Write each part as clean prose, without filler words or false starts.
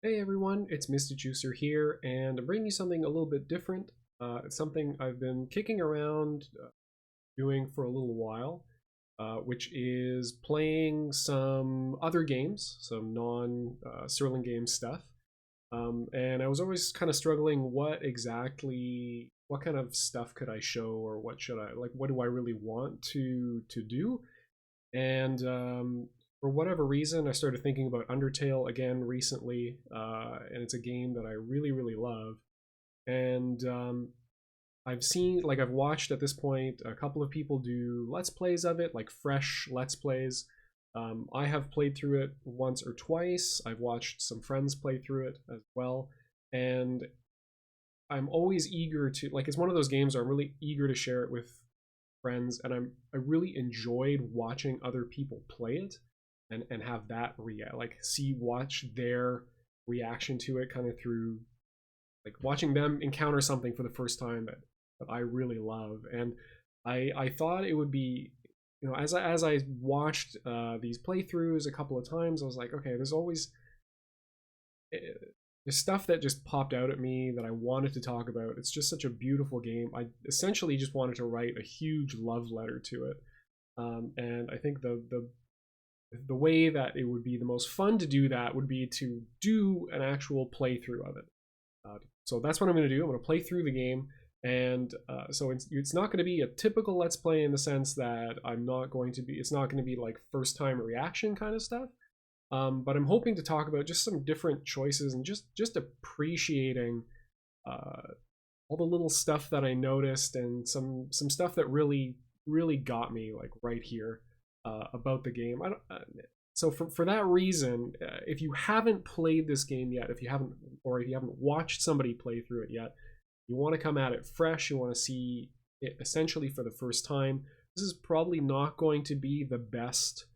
Hey everyone, it's Mr. Juicer here, and I'm bringing you something a little bit different. It's something I've been kicking around doing for a little while, which is playing some other games, some non-Sterling Games stuff. And I was always kind of struggling what kind of stuff could I show, or what do I really want to do? And for whatever reason, I started thinking about Undertale again recently, and it's a game that I really, really love. And I've watched at this point a couple of people do Let's Plays of it, like fresh Let's Plays. I have played through it once or twice. I've watched some friends play through it as well. And I'm always eager to, like, it's one of those games where I'm really eager to share it with friends, and I really enjoyed watching other people play it and have that watch their reaction to it, kind of through like watching them encounter something for the first time that I really love. And I thought it would be, as I watched these playthroughs a couple of times, I was like, okay, there's stuff that just popped out at me that I wanted to talk about. It's just such a beautiful game. I essentially just wanted to write a huge love letter to it. And I think the way that it would be the most fun to do that would be to do an actual playthrough of it. So that's what I'm going to do. I'm going to play through the game. And so it's not going to be a typical Let's Play in the sense that it's not going to be like first time reaction kind of stuff. But I'm hoping to talk about just some different choices and just appreciating all the little stuff that I noticed, and some stuff that really got me, like, right here about the game. So for that reason, if you haven't played this game yet, if you haven't watched somebody play through it yet, you want to come at it fresh, you want to see it essentially for the first time, this is probably not going to be the best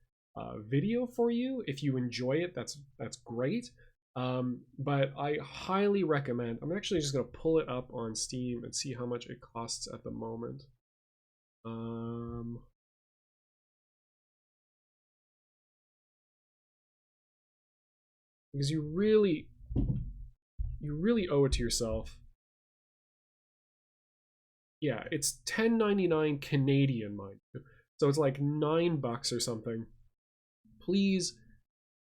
video for you. If you enjoy it, that's great. But I highly recommend. I'm actually just going to pull it up on Steam and see how much it costs at the moment. Because you really owe it to yourself. Yeah, it's $10.99 Canadian, mind you. So it's like $9 or something. Please,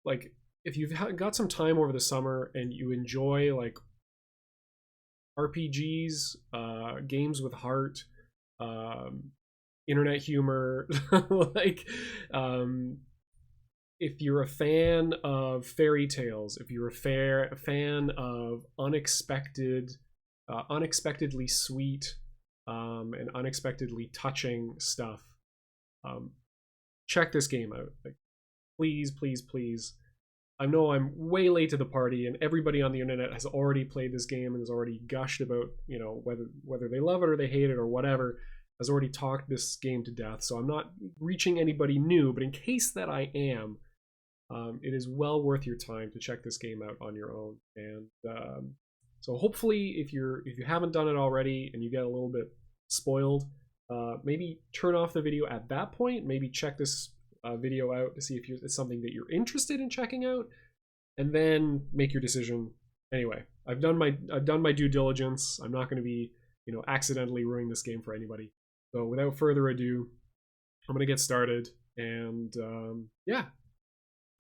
like, if you've got some time over the summer and you enjoy like RPGs, games with heart, internet humor, like, if you're a fan of fairy tales, if you're a fan of unexpectedly sweet and unexpectedly touching stuff, check this game out. Like, please, please, please. I know I'm way late to the party, and everybody on the internet has already played this game and has already gushed about, whether they love it or they hate it or whatever, has already talked this game to death. So I'm not reaching anybody new, but in case that I am, it is well worth your time to check this game out on your own. And so hopefully, if you haven't done it already and you get a little bit spoiled, maybe turn off the video at that point. Maybe check this video out to see if it's something that you're interested in checking out, and then make your decision. Anyway, I've done my due diligence. I'm not going to be accidentally ruining this game for anybody. So without further ado, I'm going to get started, and yeah,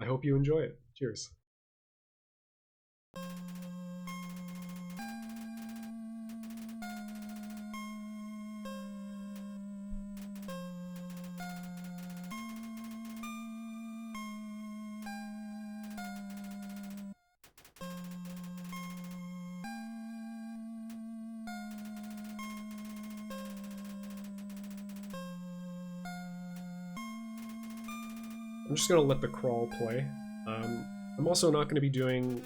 I hope you enjoy it. Cheers. I'm just going to let the crawl play. I'm also not going to be doing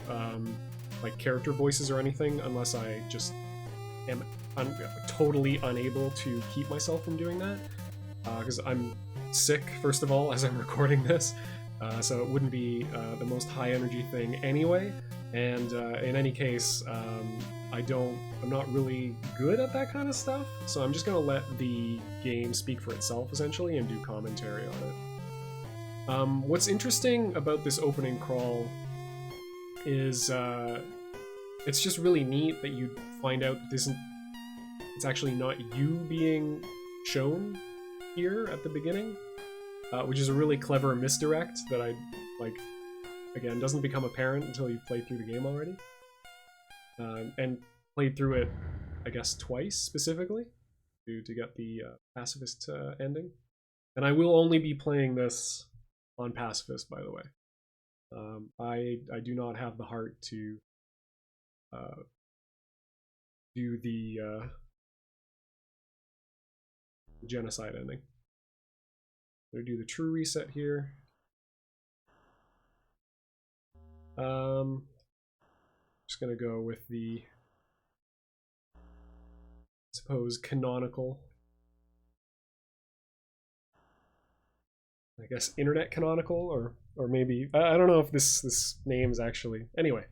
like character voices or anything unless I just am totally unable to keep myself from doing that. Because I'm sick, first of all, as I'm recording this. So it wouldn't be the most high energy thing anyway. And in any case, I'm not really good at that kind of stuff. So I'm just going to let the game speak for itself, essentially, and do commentary on it. What's interesting about this opening crawl is it's just really neat that you find out that it's actually not you being shown here at the beginning, which is a really clever misdirect that I like. Again, doesn't become apparent until you've played through the game already, and played through it, I guess, twice specifically to get the pacifist ending. And I will only be playing this on pacifist, by the way. I do not have the heart to do the genocide ending. I'm gonna do the true reset here. Just gonna go with the, I suppose, canonical, I guess internet canonical, or maybe I don't know if this name is actually, anyway,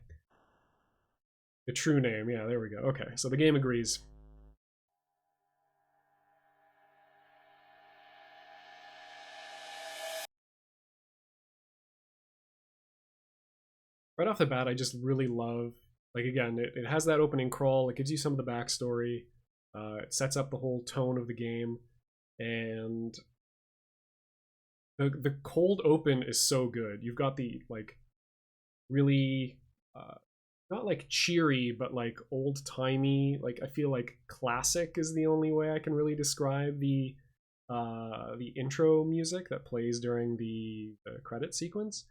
the true name. Yeah, there we go. Okay, so the game agrees. Right off the bat, I just really love, like, again, it has that opening crawl. It gives you some of the backstory. It sets up the whole tone of the game, and the cold open is so good. You've got the, like, really not like cheery, but like old-timey, like, I feel like classic is the only way I can really describe the intro music that plays during the credit sequence.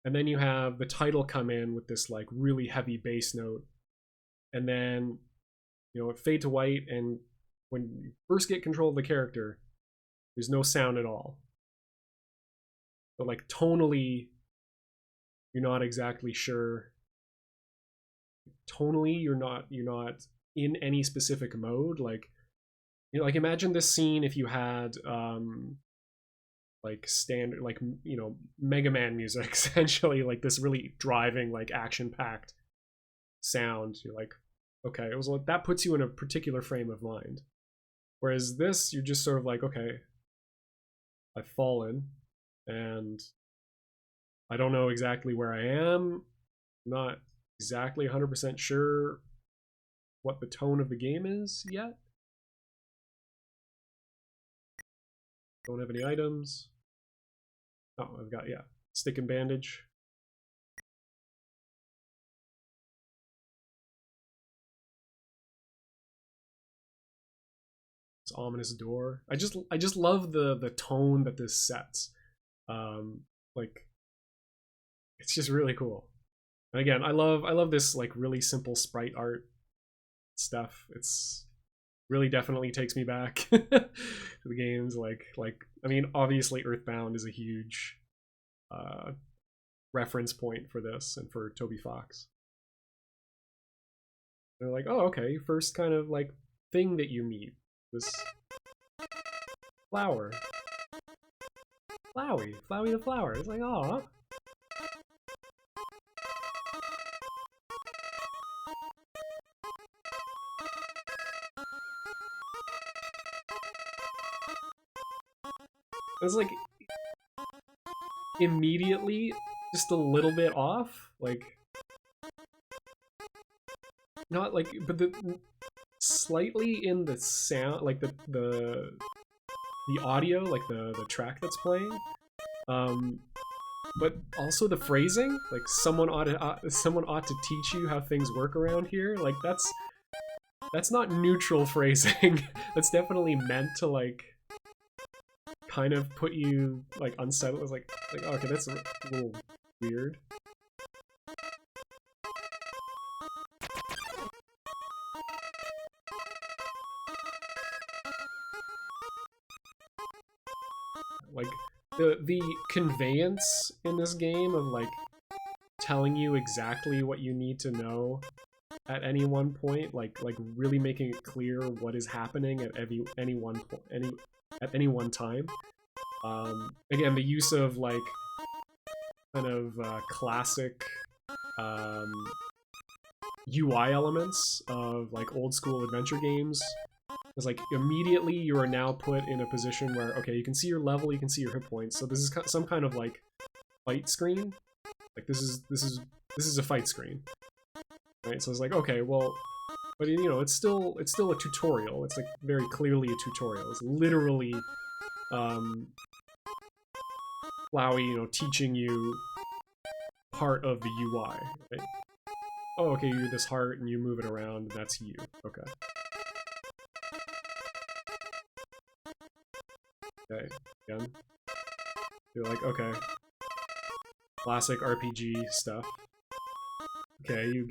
And then you have the title come in with this like really heavy bass note, and then, you know, it fade to white, and when you first get control of the character, there's no sound at all. But like tonally, you're not exactly sure. Tonally, you're not in any specific mode. Like, you know, like imagine this scene if you had like standard, like, you know, Mega Man music, essentially, like this really driving, like action-packed sound. You're like, okay, it was like that puts you in a particular frame of mind. Whereas this, you're just sort of like, okay, I've fallen, and I don't know exactly where I am. I'm not exactly 100% sure what the tone of the game is yet. Don't have any items. Oh, I've got, yeah, stick and bandage. This ominous door. I just love the tone that this sets. Like, it's just really cool. And again, I love this like really simple sprite art stuff. It's really definitely takes me back to the games. Like I mean, obviously Earthbound is a huge reference point for this and for Toby Fox. They're like, oh, okay, first kind of like thing that you meet, this flower. Flowey the flower. It's like, aw. It's like immediately just a little bit off, like not like, but the slightly in the sound, like the audio, like the track that's playing, but also the phrasing, like someone ought to teach you how things work around here. Like that's not neutral phrasing. That's definitely meant to like kind of put you like unsettled. It's like okay, that's a little weird. Like the conveyance in this game of like telling you exactly what you need to know at any one point, like really making it clear what is happening at any one time. Again, the use of like kind of classic UI elements of like old school adventure games. It's like immediately you are now put in a position where, okay, you can see your level, you can see your hit points. So this is some kind of like fight screen. Like this is this is a fight screen, right? So it's like, okay, well, but you know, it's still a tutorial. It's like very clearly a tutorial. It's literally Flowey, you know, teaching you part of the UI, right? Oh, okay, you're this heart and you move it around, and that's you. Okay. Okay, again. You're like, okay. Classic RPG stuff. Okay, you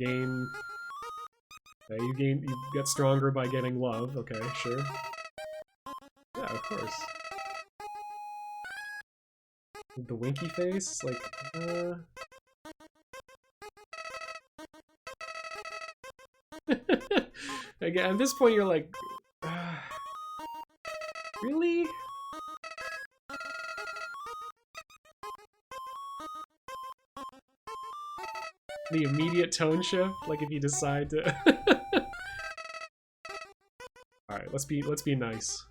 get stronger by getting love. Okay, sure. Yeah, of course. The winky face? Like, Again, at this point you're like, really? The immediate tone shift, like if you decide to. All right, let's be nice.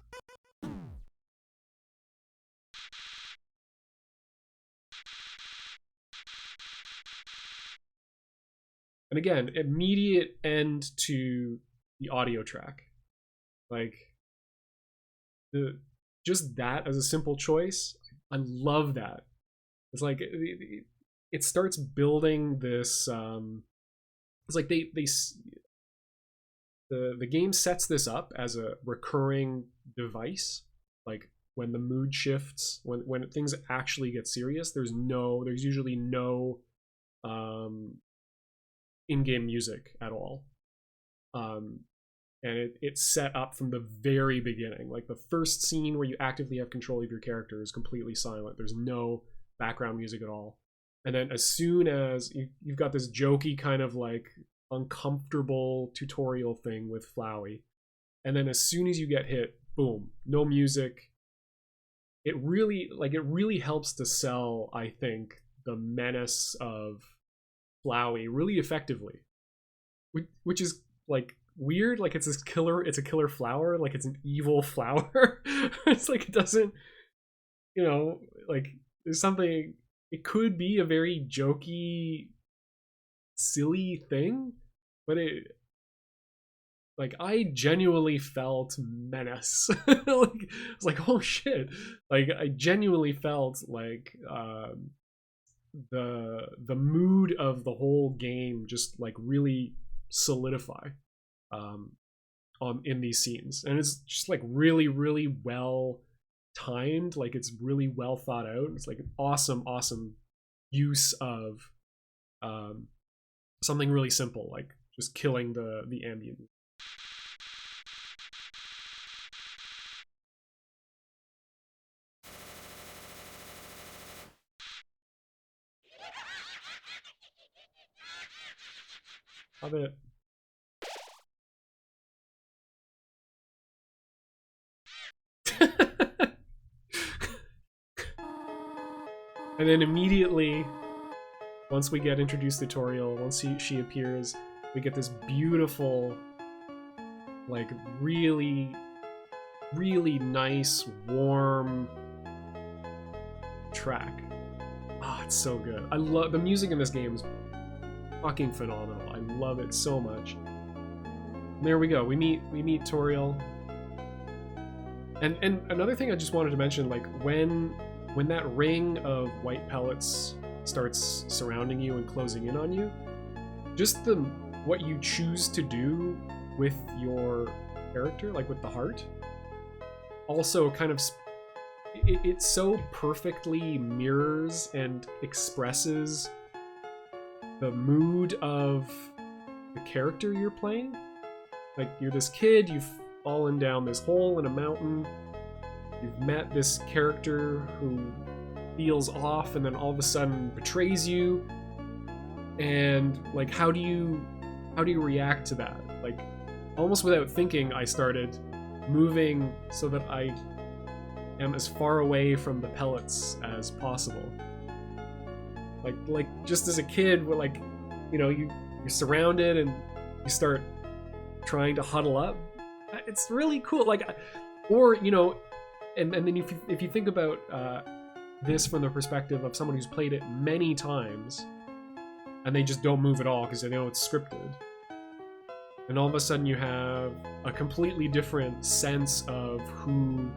And again, immediate end to the audio track. Like, just that as a simple choice, I love that. It's like it starts building this. It's like the game sets this up as a recurring device. Like when the mood shifts, when things actually get serious, there's usually no in-game music at all. And it's set up from the very beginning. Like the first scene where you actively have control of your character is completely silent. There's no background music at all. And then as soon as you've got this jokey kind of like uncomfortable tutorial thing with Flowey, and then as soon as you get hit, boom, no music. It really helps to sell, I think, the menace of Flowey really effectively, which is like weird. Like it's a killer flower, like it's an evil flower. It's like it doesn't, you know, like there's something. It could be a very jokey, silly thing, but I genuinely felt menace. Like it's like, oh shit. Like I genuinely felt like the mood of the whole game just like really solidify in these scenes, and it's just like really well timed. Like it's really well thought out. It's like an awesome use of something really simple, like just killing the ambient. Love it. And then immediately, once we get introduced to tutorial, once she appears, we get this beautiful, like really nice, warm track. Ah, it's so good. I love the music in this game is fucking phenomenal. I love it so much. And there we go. We meet Toriel. And another thing I just wanted to mention, like when that ring of white pellets starts surrounding you and closing in on you, just what you choose to do with your character, like with the heart, also kind of it so perfectly mirrors and expresses the mood of the character you're playing. Like you're this kid, you've fallen down this hole in a mountain, you've met this character who feels off and then all of a sudden betrays you, and like how do you react to that? Like almost without thinking, I started moving so that I am as far away from the pellets as possible. Like just as a kid, we're like, you know, you're surrounded and you start trying to huddle up. It's really cool. Like, or you know, and then if you think about this from the perspective of someone who's played it many times, and they just don't move at all because they know it's scripted. And all of a sudden you have a completely different sense of who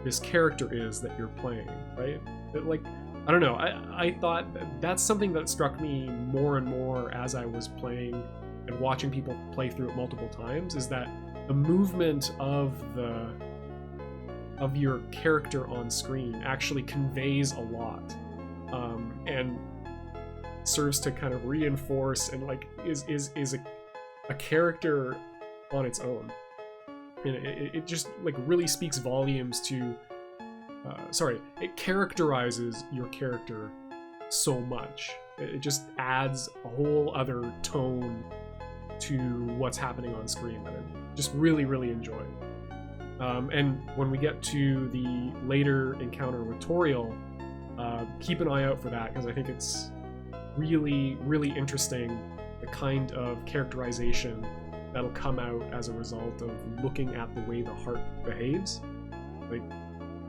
this character is that you're playing, right? Like, I don't know, I thought that's something that struck me more and more as I was playing and watching people play through it multiple times, is that the movement of your character on screen actually conveys a lot, and serves to kind of reinforce and like is a character on its own. And it just like really speaks volumes to it characterizes your character so much. It just adds a whole other tone to what's happening on screen that I just really, really enjoy. And when we get to the later encounter with Toriel, keep an eye out for that, because I think it's really, really interesting, the kind of characterization that'll come out as a result of looking at the way the heart behaves. Like,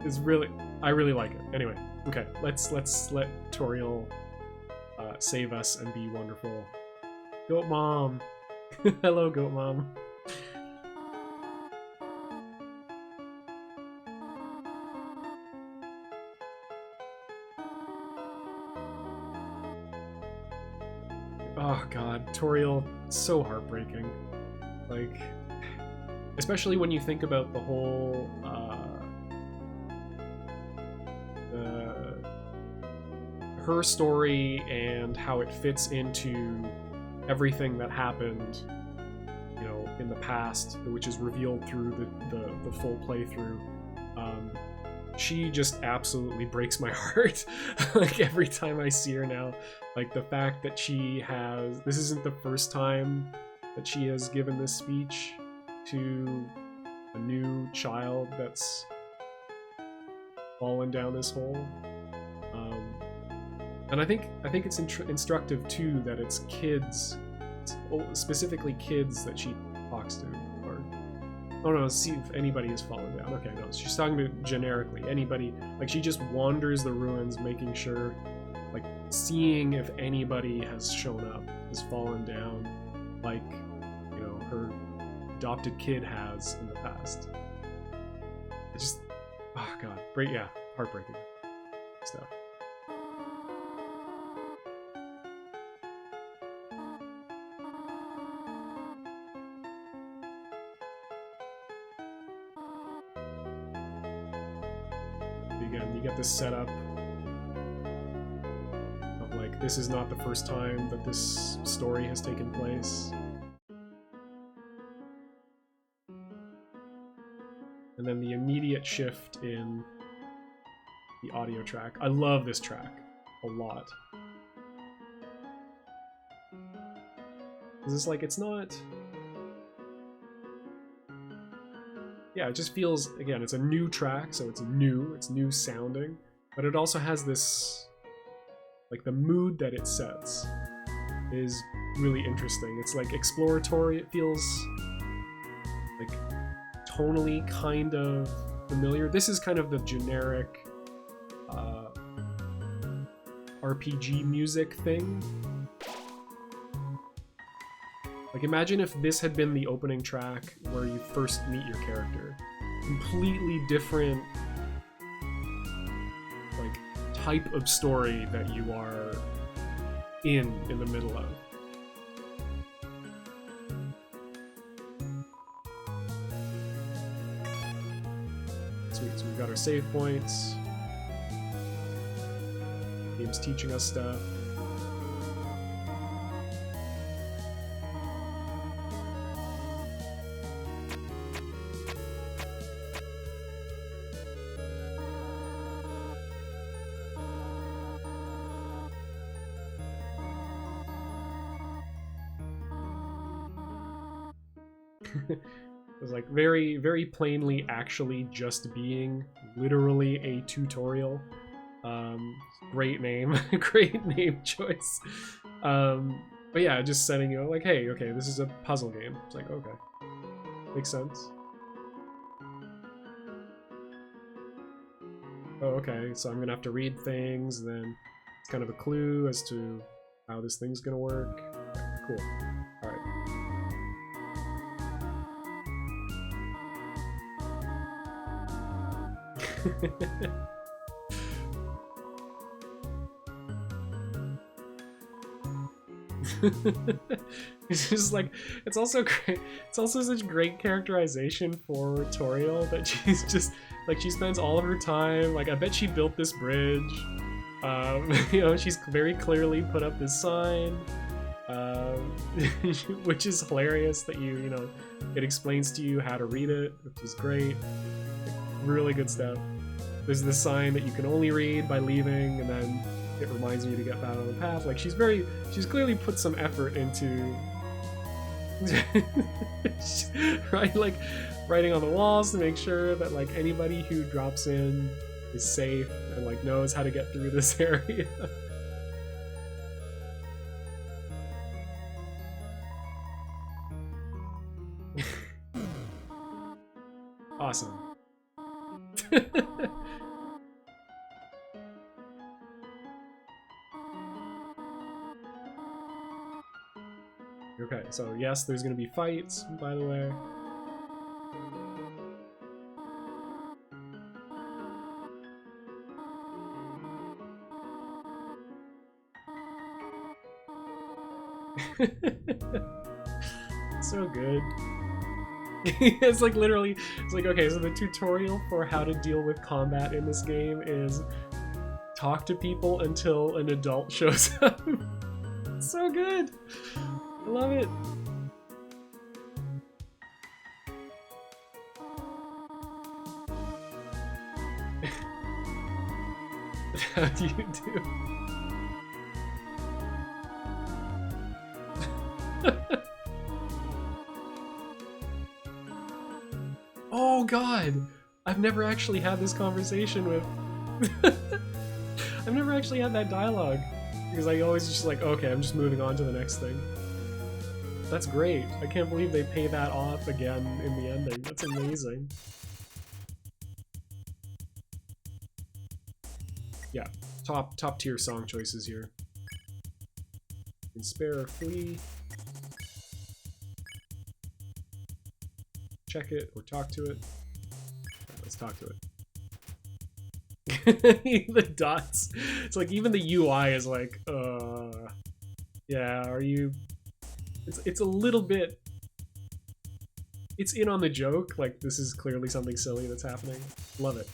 is really, I really like it. Anyway, okay, let's let Toriel save us and be wonderful. Goat Mom! Hello, Goat Mom. Oh god, Toriel, so heartbreaking. Like, especially when you think about the whole, her story and how it fits into everything that happened, you know, in the past, which is revealed through the full playthrough. She just absolutely breaks my heart. Like, every time I see her now, like the fact that this isn't the first time that she has given this speech to a new child that's fallen down this hole. And I think it's instructive too that it's kids, specifically kids, that she talks to. Or, oh no, see if anybody has fallen down. Okay, no, she's talking about generically anybody. Like, she just wanders the ruins, making sure, like, seeing if anybody has shown up, has fallen down, like, you know, her adopted kid has in the past. It just, oh god, heartbreaking stuff. Again, you get this setup of like, this is not the first time that this story has taken place. And then the immediate shift in the audio track. I love this track a lot. It's like, it's not... Yeah, it just feels, again, it's a new track, so it's new sounding, but it also has this, like, the mood that it sets is really interesting. It's like exploratory, it feels like tonally kind of familiar. This is kind of the generic RPG music thing. Like, imagine if this had been the opening track where you first meet your character. Completely different, like, type of story that you are in the middle of. Sweet, so we've got our save points. Game's teaching us stuff. It was like very, very plainly actually just being literally a tutorial. Great name, great name choice. But yeah, just setting you like, hey, okay, this is a puzzle game. It's like, okay, makes sense. Oh, okay, so I'm gonna have to read things, and then it's kind of a clue as to how this thing's gonna work. Cool. All right. It's just like, it's also great. It's also such great characterization for Toriel that she's just like, she spends all of her time, like, I bet she built this bridge. You know, she's very clearly put up this sign, which is hilarious that you know, it explains to you how to read it, which is great. Really good stuff. There's this sign that you can only read by leaving, and then it reminds you to get back on the path. Like, she's clearly put some effort into right, like writing on the walls to make sure that like anybody who drops in is safe and like knows how to get through this area. Awesome. Okay, so yes, there's gonna be fights, by the way. So good. It's like literally, it's like, okay, so the tutorial for how to deal with combat in this game is talk to people until an adult shows up. So good. I love it. How do you do? Oh god! I've never actually had this conversation with... I've never actually had that dialogue. Because I always just like, okay, I'm just moving on to the next thing. That's great. I can't believe they pay that off again in the ending. That's amazing. Yeah, top tier song choices here. Can spare or flee. Check it or talk to it. Right, let's talk to it. The dots. It's like even the UI is like, yeah, are you... It's a little bit... It's in on the joke, like this is clearly something silly that's happening. Love it.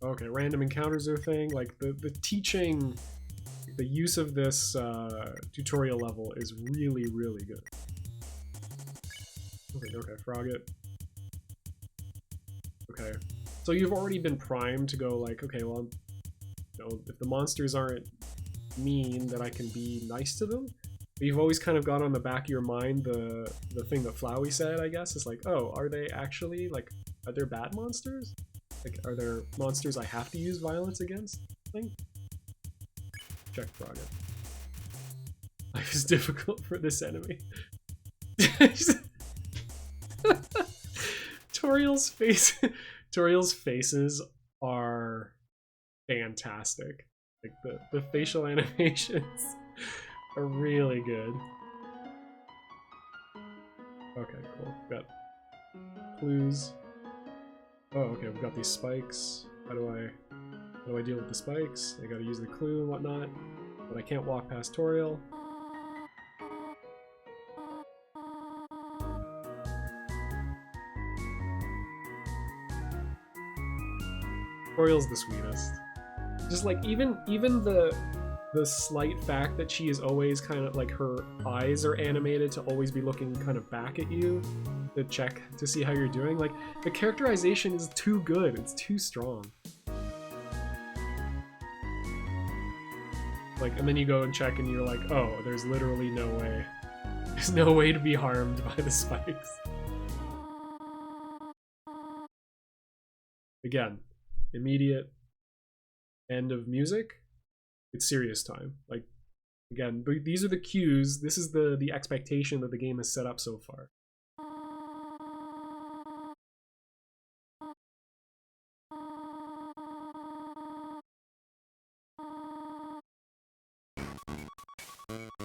Okay, random encounters are a thing. Like the teaching, the use of this tutorial level is really, really good. Okay, frog it. Okay, so you've already been primed to go like, okay, well, you know, if the monsters aren't mean, then I can be nice to them. But you've always kind of got on the back of your mind the thing that Flowey said, I guess. It's like, oh, are they actually, like, are there bad monsters? Like, are there monsters I have to use violence against? Thing? Check frog it. Life is difficult for this enemy. Toriel's faces are fantastic. Like the facial animations are really good. Okay, cool. Got clues. Oh, okay, we've got these spikes. How do I deal with the spikes? I gotta use the clue and whatnot. But I can't walk past Toriel. Toriel's the sweetest. Just like even the slight fact that she is always kind of like, her eyes are animated to always be looking kind of back at you to check to see how you're doing. Like, the characterization is too good. It's too strong. Like, and then you go and check and you're like, oh, there's literally no way. There's no way to be harmed by the spikes. Again, immediate end of music. It's serious time. Like, again, these are the cues. This is the expectation that the game has set up so far.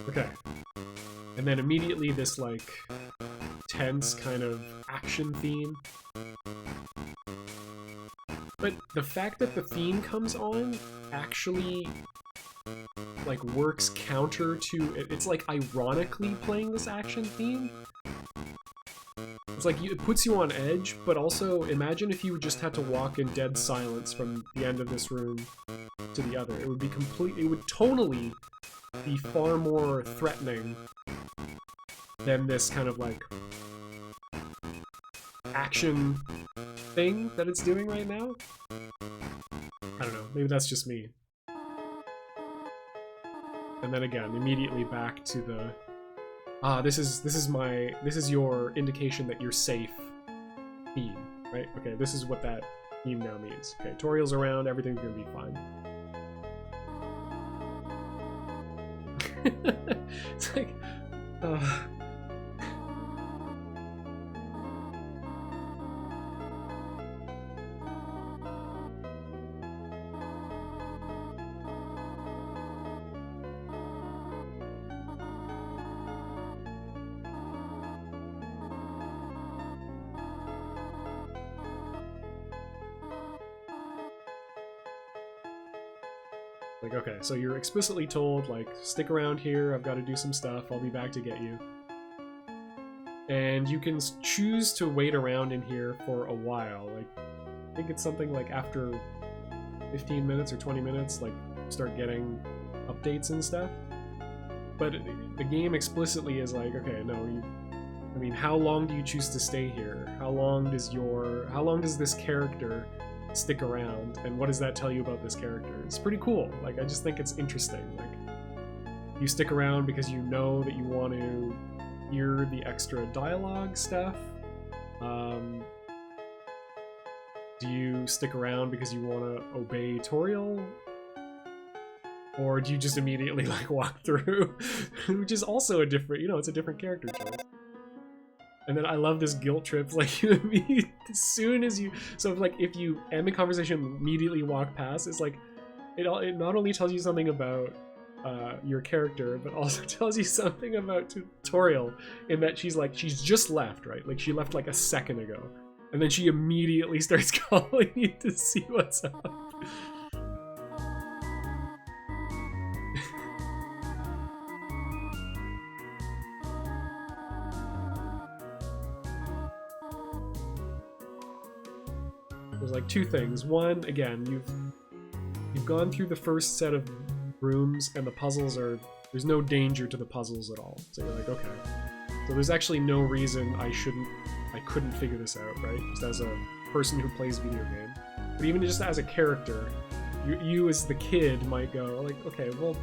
Okay. And then immediately this, like, tense kind of action theme. But the fact that the theme comes on actually, like, works counter to... It's, like, ironically playing this action theme. It's like, it puts you on edge, but also imagine if you just had to walk in dead silence from the end of this room to the other. It would be it would tonally be far more threatening than this kind of, like, action thing that it's doing right now. I don't know, maybe that's just me. And then again, immediately back to the this is your indication that you're safe theme, right? Okay, this is what that theme now means. Okay, Toriel's around, everything's gonna be fine. It's like, like, okay, so you're explicitly told, like, stick around here, I've got to do some stuff, I'll be back to get you. And you can choose to wait around in here for a while. Like, I think it's something like after 15 minutes or 20 minutes, like, start getting updates and stuff. But the game explicitly is like, okay, no, I mean, how long do you choose to stay here? How long does this character stick around, and what does that tell you about this character? It's pretty cool. Like, I just think it's interesting. Like, you stick around because you know that you want to hear the extra dialogue stuff. Do you stick around because you want to obey Toriel? Or do you just immediately, like, walk through? Which is also a different, you know, it's a different character choice. And then I love this guilt trip, like, you as soon as you... So, like, if you end the conversation, immediately walk past, it's like, it not only tells you something about your character, but also tells you something about Toriel, in that she's just left, right? Like, she left, like, a second ago. And then she immediately starts calling you to see what's up. There's like two things. One, again, you've gone through the first set of rooms and the puzzles there's no danger to the puzzles at all. So you're like, okay. So there's actually no reason I couldn't figure this out, right? Just as a person who plays video games. But even just as a character, you as the kid might go like, okay, well,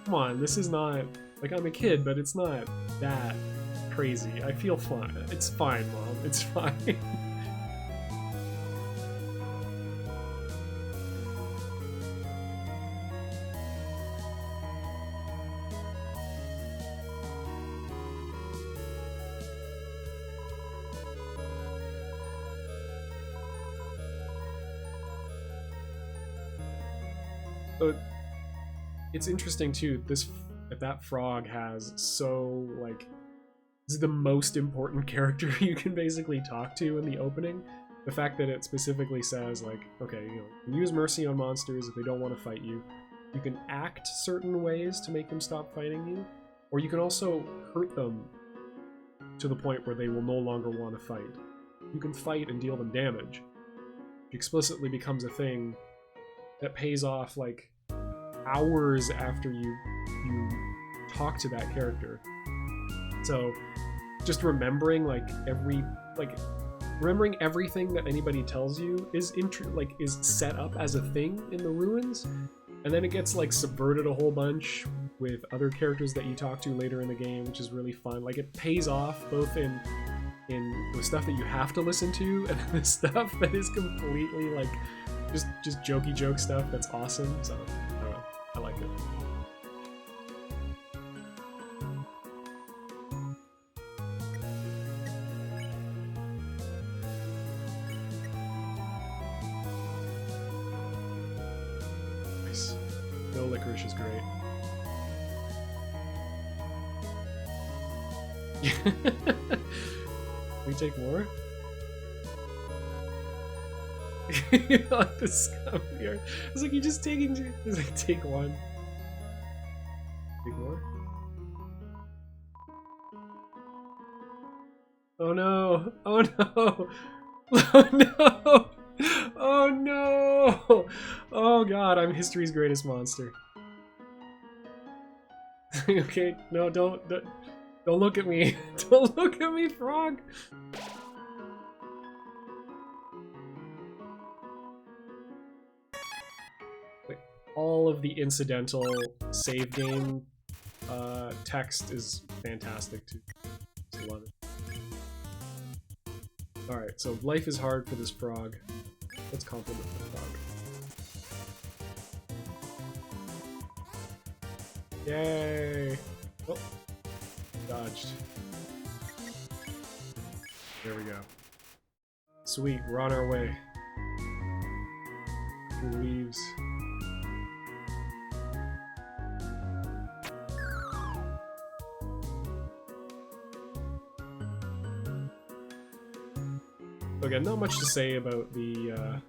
come on, this is not, like, I'm a kid, but it's not that crazy. I feel fine. It's fine, Mom. It's fine. So it's interesting too, that frog has so, like, this is the most important character you can basically talk to in the opening. The fact that it specifically says, like, okay, you know, you can use mercy on monsters if they don't want to fight you. You can act certain ways to make them stop fighting you, or you can also hurt them to the point where they will no longer want to fight. You can fight and deal them damage. It explicitly becomes a thing that pays off, like, hours after you talk to that character. So just remembering, like, remembering everything that anybody tells you is set up as a thing in the ruins And then it gets like subverted a whole bunch with other characters that you talk to later in the game, which is really fun. Like it pays off both in the stuff that you have to listen to and the stuff that is completely like just jokey joke stuff that's awesome. So I don't know, I like it. Nice. No licorice is great. We take more? Like this scum here. It's like you're just taking two. It's like take one. Take more? Oh no! Oh no! Oh no! Oh no! Oh god, I'm history's greatest monster. Okay, no, don't look at me. Don't look at me, frog. Like, all of the incidental save game text is fantastic too. I love it. Alright, so life is hard for this frog. Let's compliment the frog. Yay! Oh, dodged. There we go. Sweet, we're on our way. Through leaves. Again, not much to say about the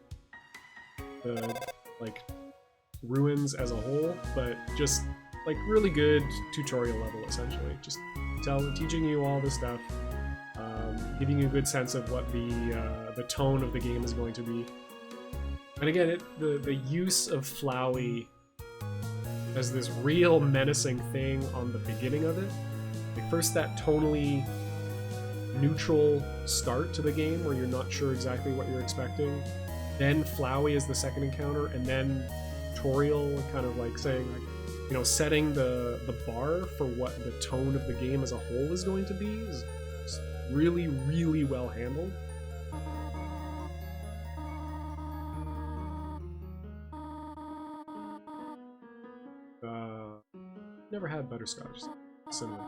like ruins as a whole, but just like really good tutorial level essentially. Just teaching you all this stuff, giving you a good sense of what the tone of the game is going to be. And again, the use of Flowey as this real menacing thing on the beginning of it. Like first that tonally neutral start to the game where you're not sure exactly what you're expecting, then Flowey is the second encounter, and then tutorial kind of like saying like, you know, setting the bar for what the tone of the game as a whole is going to be is really, really well handled. Never had butterscotch cinnamon.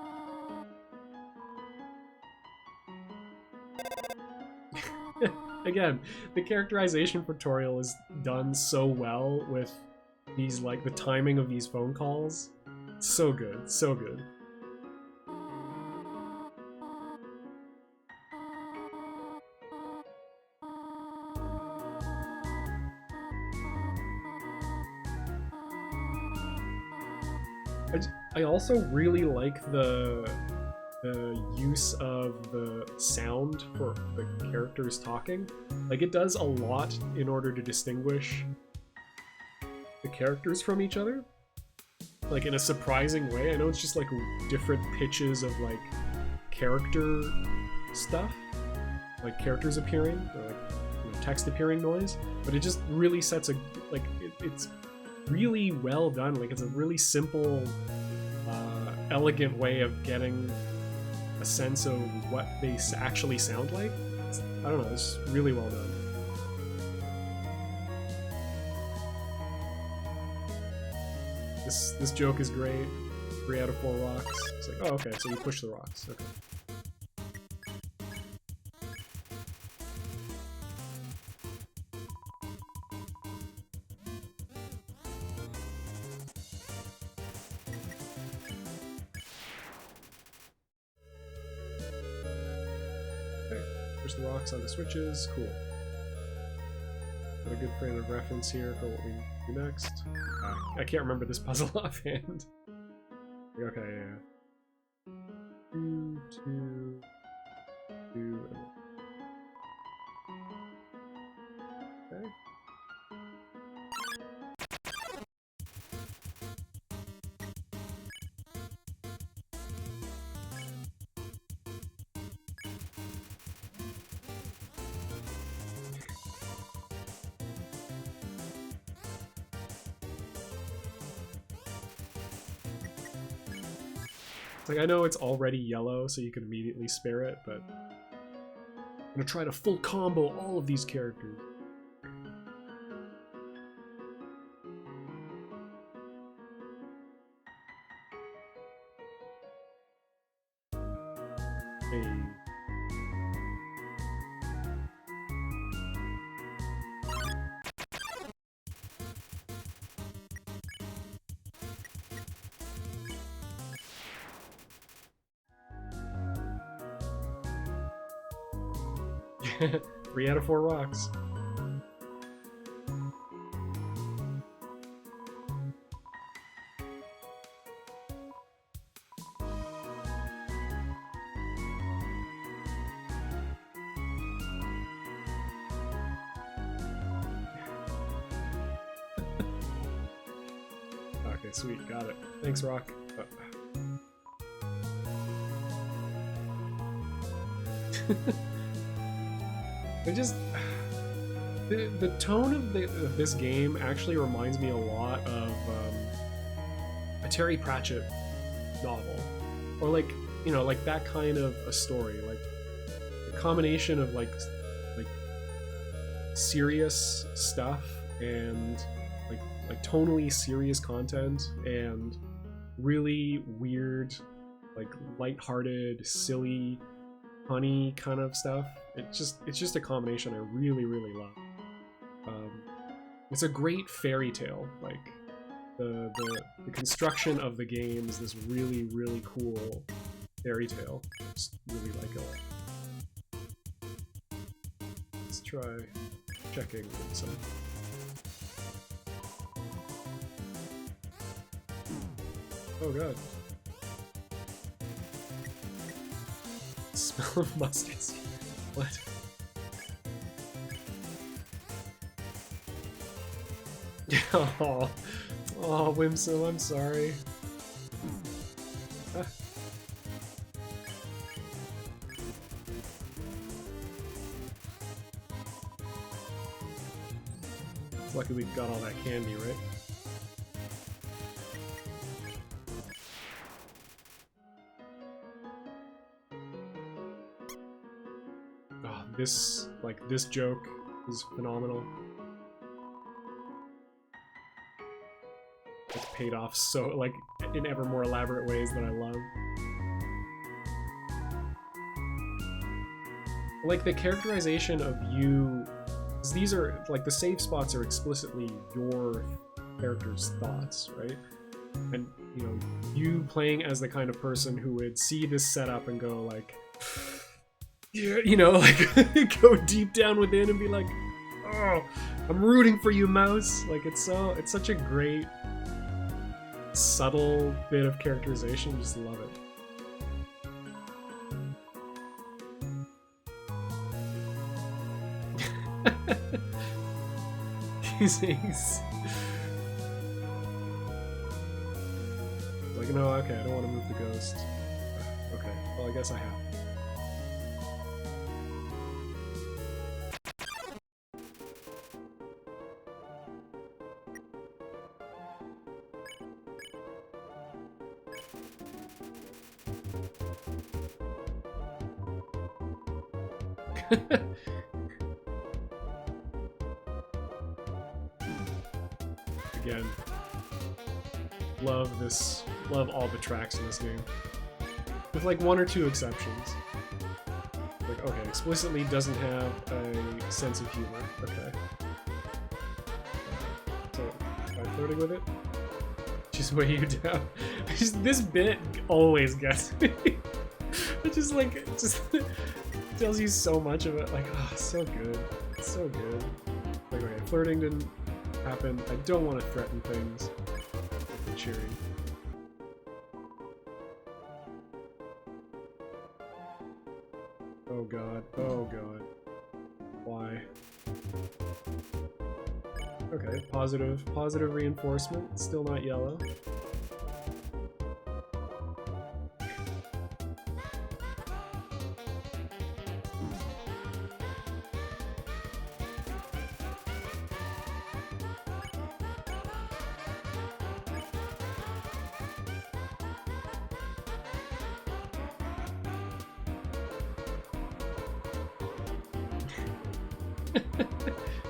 Again, the characterization tutorial is done so well with these, like, the timing of these phone calls. So good, so good. I also really like the use of the sound for the characters talking. Like, it does a lot in order to distinguish the characters from each other, like in a surprising way. I know it's just like different pitches of like character stuff, like characters appearing or like, you know, text appearing noise, but it just really sets a like it's really well done. Like, it's a really simple elegant way of getting a sense of what they actually sound like. I don't know, it's really well done. This joke is great. 3 out of 4 rocks. It's like, oh, okay, so you push the rocks. Okay. Push the rocks on the switches. Cool. Got a good frame of reference here for what we do next. I can't remember this puzzle offhand. Okay, yeah. 2, 2, 2, and okay. It's like, I know it's already yellow, so you can immediately spare it, but I'm gonna try to full combo all of these characters. Hey. Three out of 4 rocks. Okay, sweet, got it. Thanks, Rock. It just... The tone of this game actually reminds me a lot of a Terry Pratchett novel. Or like, you know, like that kind of a story. Like, a combination of like serious stuff and like tonally serious content and really weird, like lighthearted, silly, funny kind of stuff. It's just a combination I really love. It's a great fairy tale. Like the construction of the game is this really cool fairy tale. I just really like it. Let's try checking some. Oh god. Smell of mustard seed. What? Oh, oh, Whimsum, I'm sorry. Ah. It's lucky we got all that candy, right? Oh, this joke is phenomenal. It's paid off so, like, in ever more elaborate ways that I love. Like, the characterization of you... These are, like, the save spots are explicitly your character's thoughts, right? And, you know, you playing as the kind of person who would see this setup and go, like... Yeah, you know, like, go deep down within and be like, oh, I'm rooting for you, mouse. Like, it's such a great... subtle bit of characterization, just love it. These things. Like, no, okay, I don't want to move the ghost. Okay, well, I guess I have. Again, love all the tracks in this game. With like one or two exceptions. Like, okay, explicitly doesn't have a sense of humor. Okay. So, by flirting with it, just weigh you down. This bit always gets me. It just tells you so much of it. Like, oh, so good. So good. Like, okay, flirting didn't happen. I don't want to threaten things. Cheering. Oh god. Oh god. Why? Okay, positive reinforcement. Still not yellow.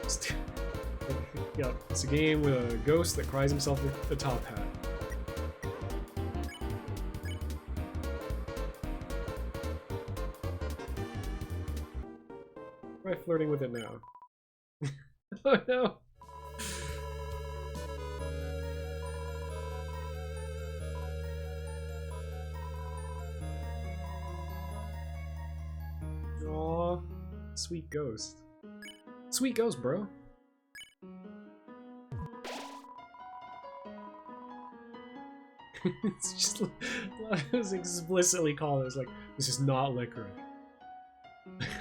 Just, yeah, it's a game with a ghost that cries himself a top hat. Try flirting with it now. Oh no! Aw, sweet ghost. Sweet ghost, bro. It's just it's explicitly called as like, this is not licorice.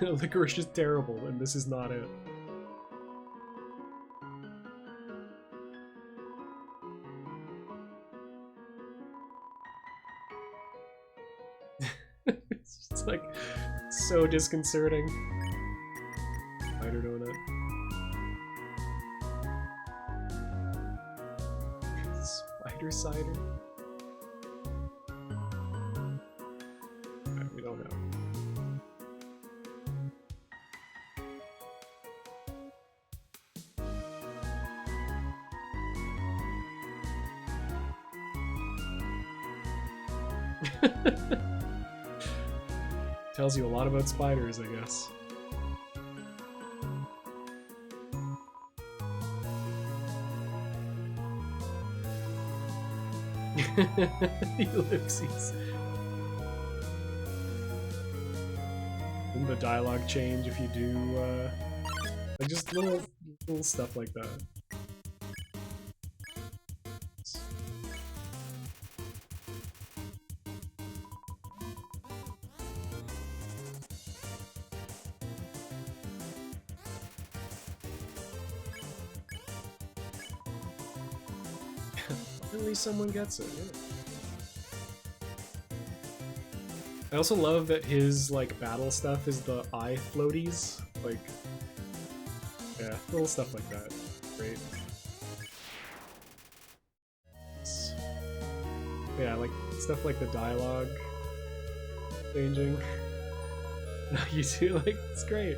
Licorice is terrible, and this is not it. It's just like so disconcerting. Spider donut. Spider cider? Right, we don't know. Tells you a lot about spiders, I guess. Ellipses. Wouldn't the dialogue change if you do, like just little stuff like that? Finally someone gets it, yeah. I also love that his, like, battle stuff is the eye floaties. Like, yeah, little stuff like that. Great. Yeah, like, stuff like the dialogue changing. No, you do, like, it's great.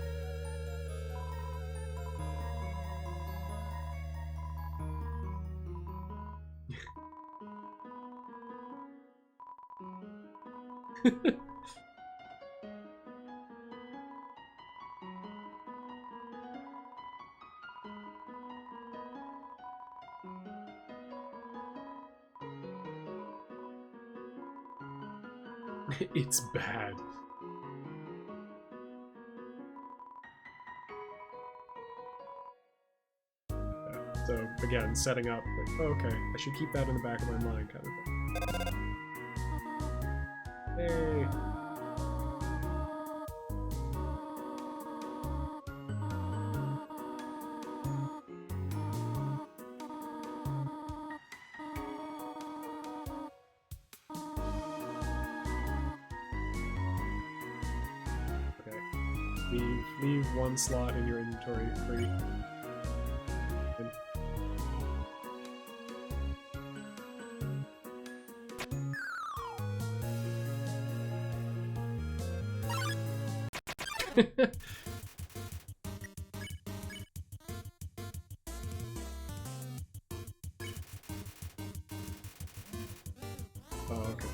It's bad. Yeah, so again, setting up like, oh, okay, I should keep that in the back of my mind, kind of thing. Hey. Leave one slot in your inventory free. Oh, okay.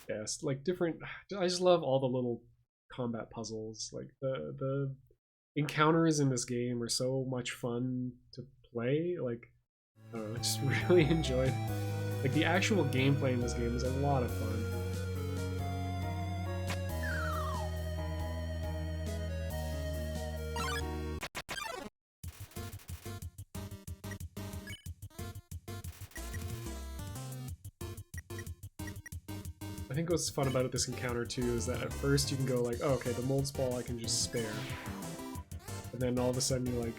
Yes, like different. I just love all the little combat puzzles. Like the encounters in this game are so much fun to play. Like I don't know, I just really enjoyed. Like the actual gameplay in this game is a lot of fun. I think what's fun about this encounter too is that at first you can go like, oh, okay, the mold ball I can just spare. And then all of a sudden you're like,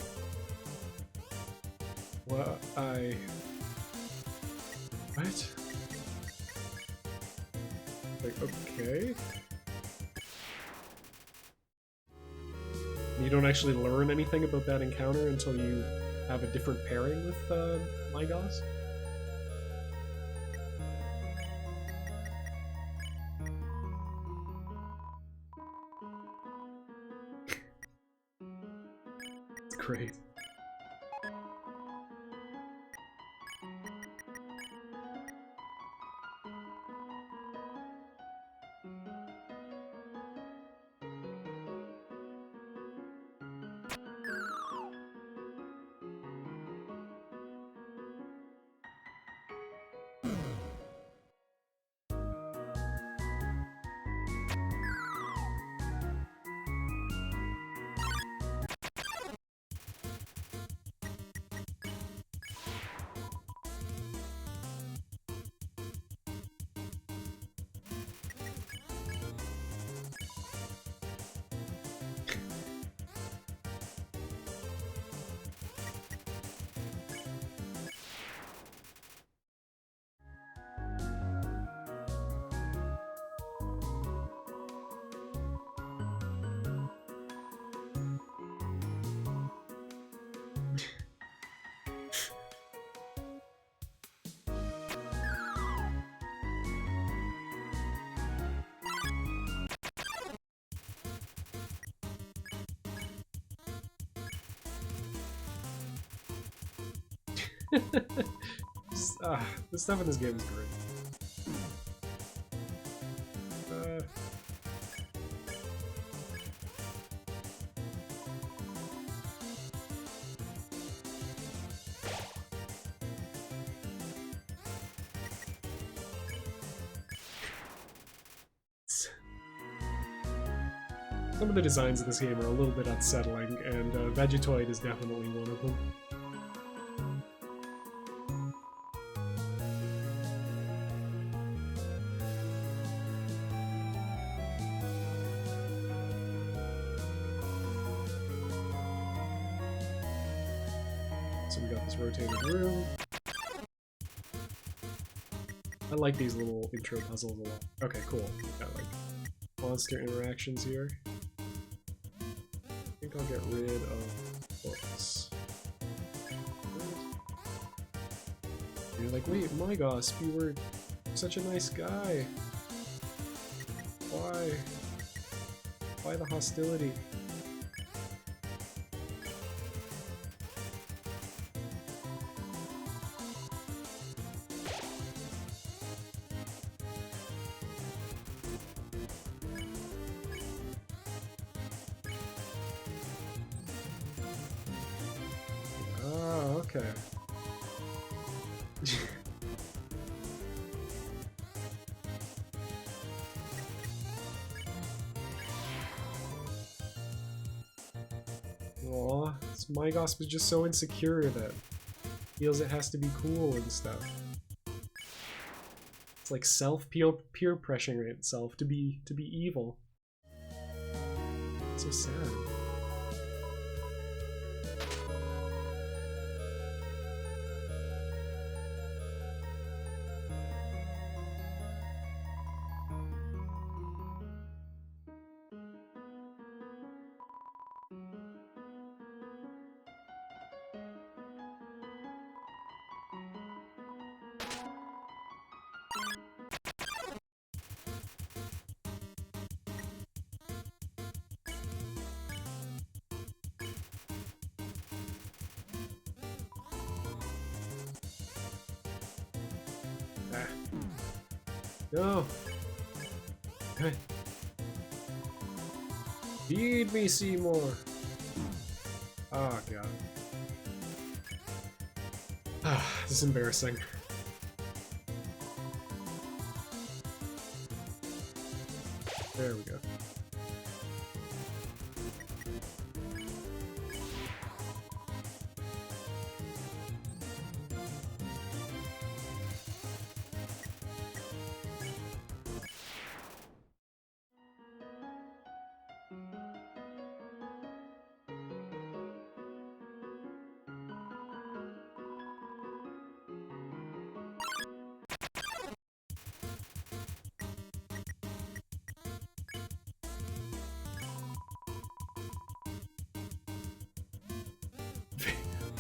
what? What? Like, okay. You don't actually learn anything about that encounter until you have a different pairing with Mygos. It's great. The stuff in this game is great. Some of the designs in this game are a little bit unsettling, and Vegetoid is definitely one of them. So we got this rotating room. I like these little intro puzzles a lot. Okay, cool. We've got like monster interactions here. I think I'll get rid of books. And you're like, wait, Mygos, you were such a nice guy. Why? Why the hostility? Okay. Aw, Mygos is just so insecure that feels it has to be cool and stuff. It's like peer pressuring itself to be evil. It's so sad. No! Feed me, Seymour! Oh, God. Ah, this is embarrassing. There we go.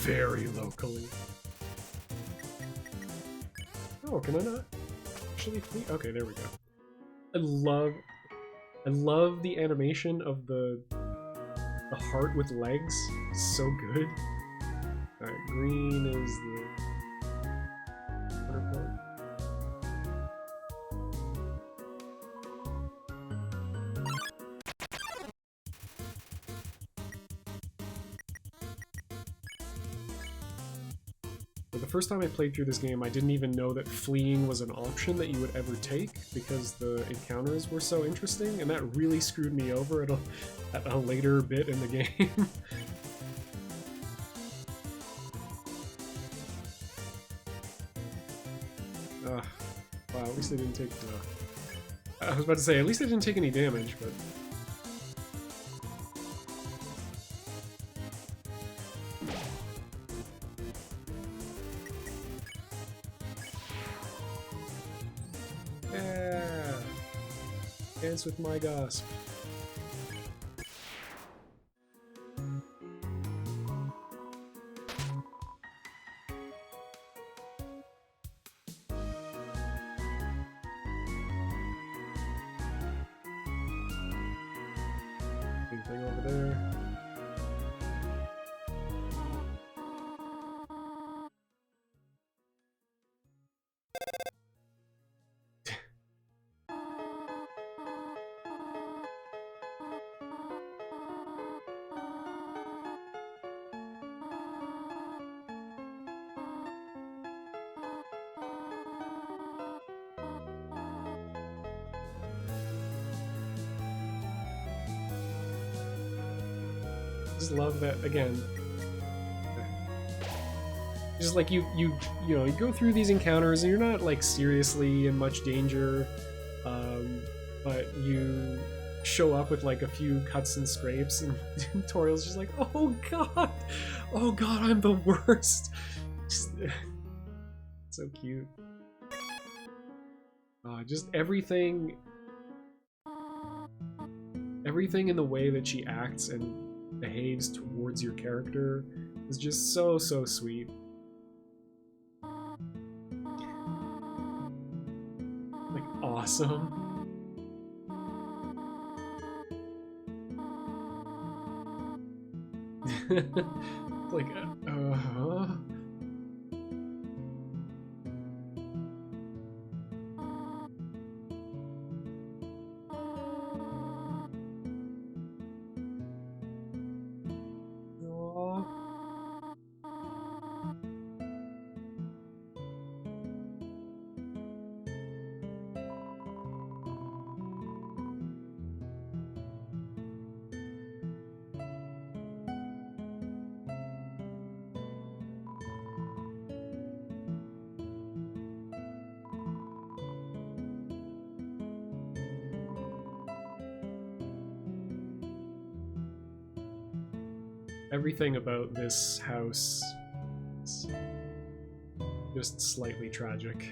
Very locally. Oh, can I not actually flee? Okay, there we go. I love the animation of the heart with legs. So good. Alright, green is the waterfall. The first time I played through this game, I didn't even know that fleeing was an option that you would ever take because the encounters were so interesting, and that really screwed me over at a later bit in the game. Wow, at least they didn't take... I was about to say, at least they didn't take any damage, but... Yeah! Dance with my gasp. Anything over there? Just love that again. Just like you know, you go through these encounters and you're not like seriously in much danger, but you show up with like a few cuts and scrapes, and Toriel's just like, oh god, I'm the worst. Just, so cute. Just everything in the way that she acts and behaves towards your character is just so sweet. Like, awesome. Like, everything about this house is just slightly tragic.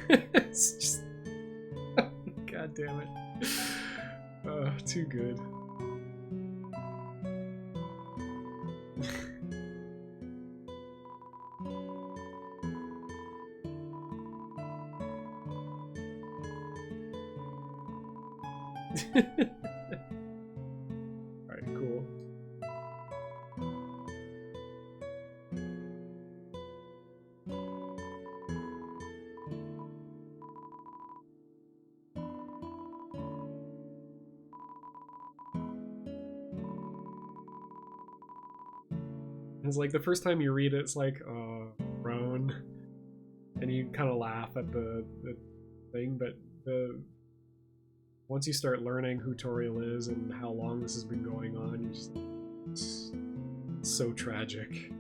It's just... God damn it. Too good. Alright, cool. It's like the first time you read it, it's like, Roan. And you kind of laugh at the thing, but once you start learning who Toriel is and how long this has been going on, you just... It's so tragic.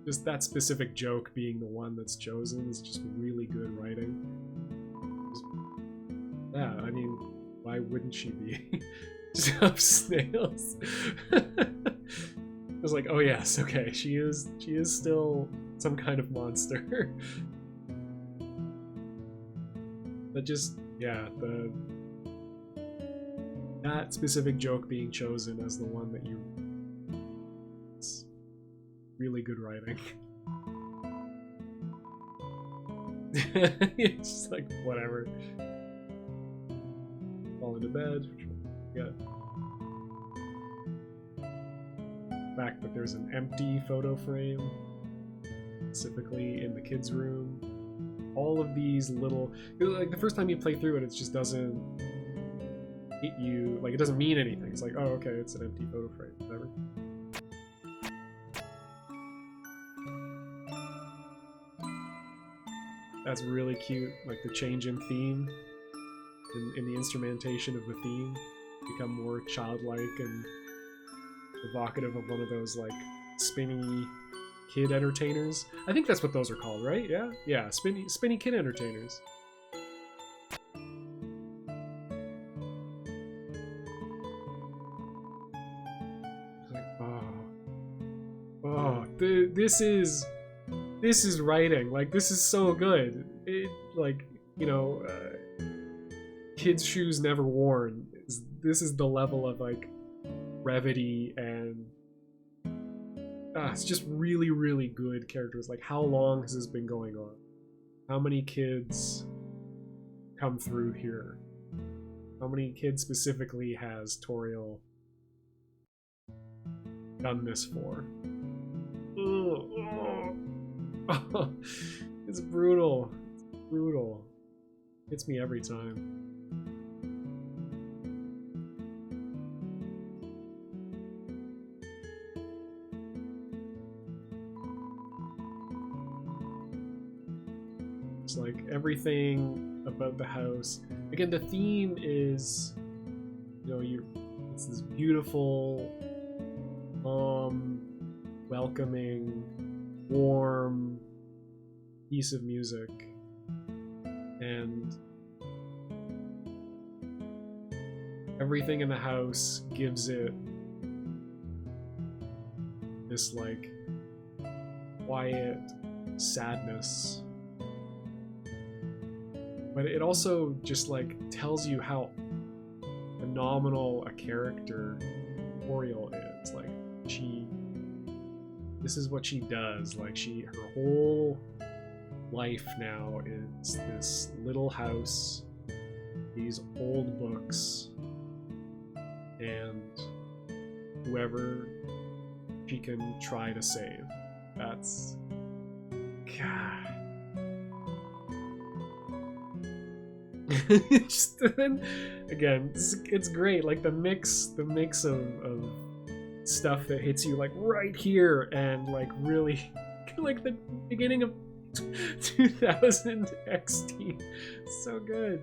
Just that specific joke being the one that's chosen is just really good writing. Just, yeah, I mean, why wouldn't she be? Just up snails. I was like, oh yes, okay, she is still some kind of monster. But just, yeah, that specific joke being chosen as the one that you really good writing. It's just like, whatever. Fall into bed. Yeah. The fact that there's an empty photo frame, specifically in the kids' room. All of these little, like the first time you play through it, it just doesn't hit you, like it doesn't mean anything. It's like, oh, okay, it's an empty photo frame, whatever. That's really cute, like the change in theme, in the instrumentation of the theme, become more childlike and evocative of one of those like spinny kid entertainers. I think that's what those are called, right? Yeah? Yeah, spinny kid entertainers. Like, oh, this is writing. Like, this is so good. It, like, you know, kids' shoes never worn. This is the level of like brevity and it's just really, really good characters. Like, how long has this been going on? How many kids come through here? How many kids specifically has Toriel done this for? It's brutal. It's brutal. Hits me every time. It's like everything about the house. Again, the theme is, you know, it's this beautiful, welcoming, warm piece of music, and everything in the house gives it this like quiet sadness, but it also just like tells you how phenomenal a character Toriel is. Like, this is what she does. Like, her whole life now is this little house, these old books, and whoever she can try to save. That's, God. Just, again, it's great. Like the mix of stuff that hits you like right here, and like really like the beginning of 2000 XT. So good.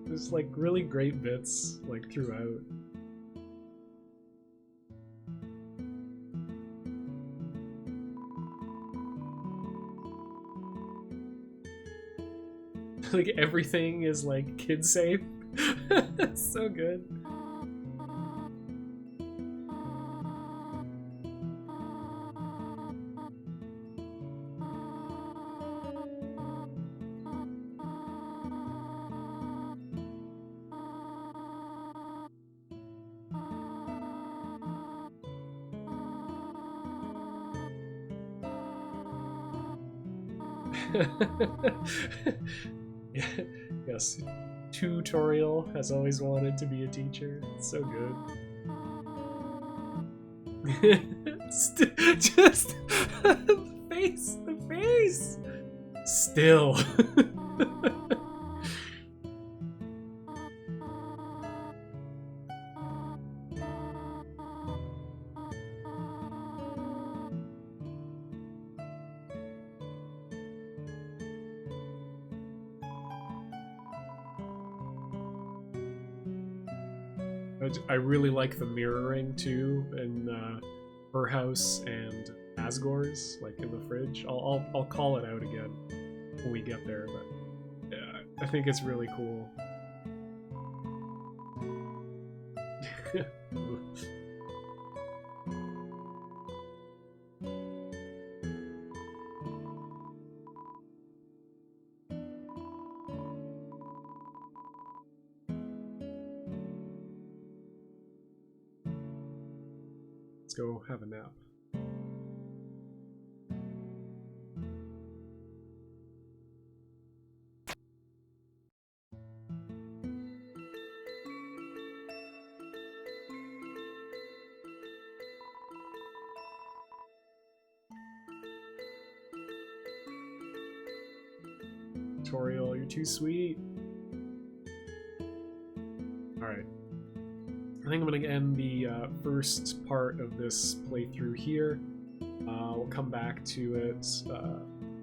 There's like really great bits like throughout. Like everything is like kid safe. So good. Yes, tutorial has always wanted to be a teacher. It's so good. Just the face. Still. I really like the mirroring too in her house and Asgores, like in the fridge. I'll call it out again when we get there, but yeah, I think it's really cool. Let's go have a nap. Tutorial, you're too sweet. Alright. I think I'm going to end the first part of this playthrough here. We'll come back to it,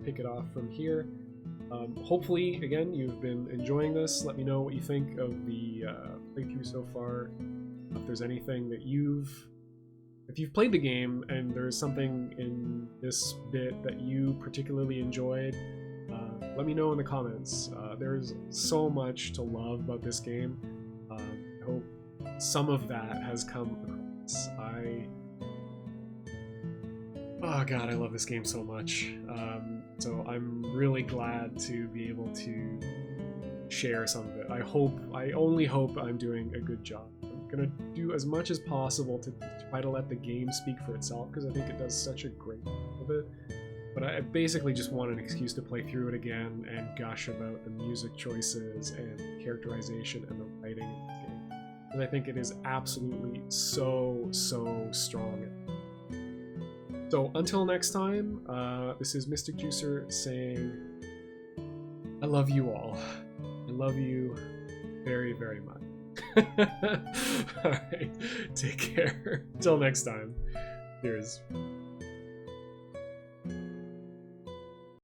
pick it off from here. Hopefully, again, you've been enjoying this. Let me know what you think of the playthrough so far. If there's anything that if you've played the game and there's something in this bit that you particularly enjoyed, let me know in the comments. There's so much to love about this game. I hope some of that has come across. Oh god, I love this game so much. So I'm really glad to be able to share some of it. I only hope I'm doing a good job. I'm gonna do as much as possible to try to let the game speak for itself, because I think it does such a great job of it. But I basically just want an excuse to play through it again and gush about the music choices and characterization and the writing in this game. Because I think it is absolutely so strong. So until next time, this is Mystic Juicer saying, I love you all. I love you very, very much. Alright, take care. Until next time, cheers.